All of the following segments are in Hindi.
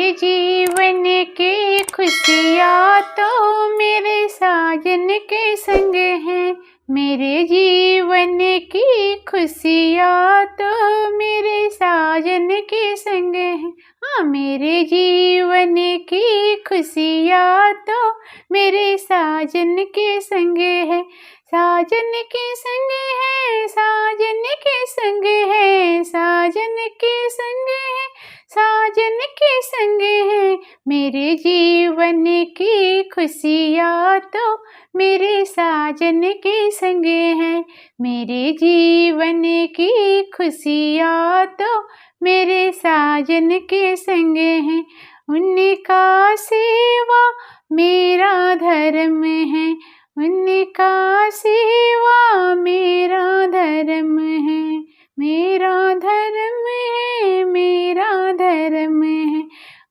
मेरे जीवन की खुशियाँ तो मेरे साजन के संग हैं। मेरे जीवन की खुशियाँ तो मेरे साजन के संग हैं। हाँ, मेरे जीवन की खुशियाँ तो मेरे साजन के संग है। साजन के संग है, साजन के संग है, साजन के संग है, साजन के संग है। मेरे जीवन की खुशियाँ तो मेरे साजन के संग है। मेरे जीवन की खुशियाँ तो मेरे साजन के संग है। उनका सेवा मेरा धर्म है, उनका सेवा मेरा धर्म है, मेरा धर्म है, मेरा धर्म है।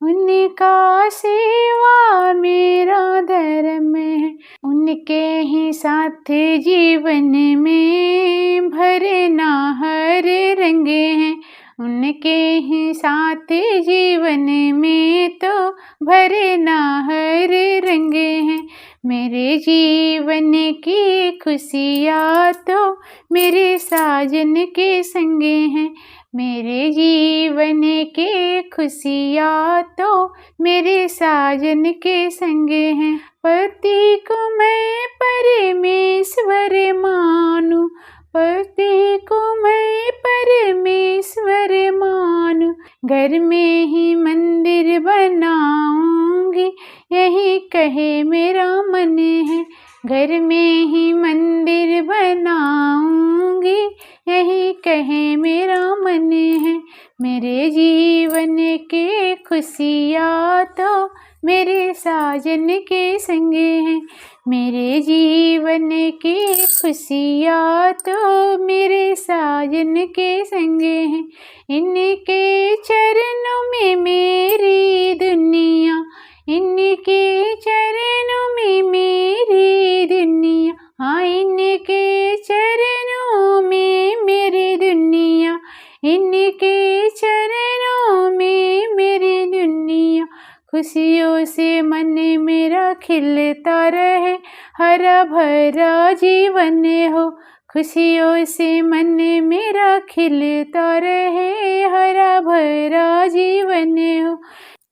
उनका सेवा मेरा धर्म है। उनके ही साथ जीवन में भरना हर रंग है। उनके ही साथ जीवन में तो भरना हर रंग है। मेरे जीवन की खुशियाँ तो मेरे साजन के संग हैं। मेरे जीवन की खुशियाँ तो मेरे साजन के संग हैं। पति को मैं परमेश्वर मानूं, पति को मैं परमेश्वर मानूं। घर में ही मंदिर बनाऊंगी, यही कहे मेरा मन है। घर में ही मंदिर बनाऊंगी, यही कहे मेरा मन है। मेरे जीवन की खुशियाँ तो मेरे साजन के संग हैं। मेरे जीवन की खुशियाँ तो मेरे साजन के संग हैं। इनके चरणों में मेरी दुनिया, इनके चरणों में मेरी दुनिया। हाँ, इनके चरणों में मेरी दुनिया, इनके चरणों में मेरी दुनिया। खुशियों से मन मेरा खिलता रहे, हरा भरा जीवन हो। खुशियों से मन मेरा खिलता रहे, हरा भरा जीवन हो।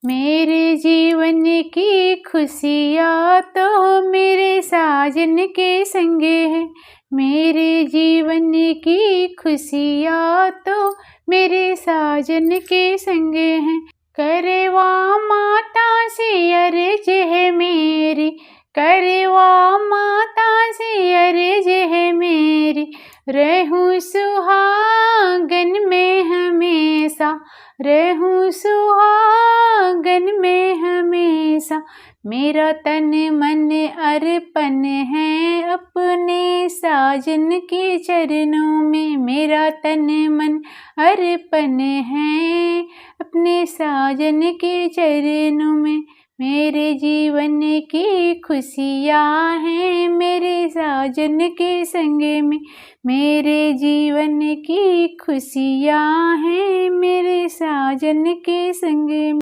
मेरे जीवन की खुशियाँ तो मेरे साजन के संग है। मेरे जीवन की खुशियाँ तो मेरे साजन के संग हैं। करवा माता से अर्ज है मेरी, करवा माता से अर्ज है मेरी। रहूं सुहागन में हमेशा, रहूं सुहागन में हमेशा। मेरा तन मन अर्पण है अपने साजन के चरणों में। मेरा तन मन अर्पण है अपने साजन के चरणों में। मेरे जीवन की खुशियाँ हैं मेरे साजन के संग में। मेरे जीवन की खुशियाँ हैं मेरे साजन के संग में।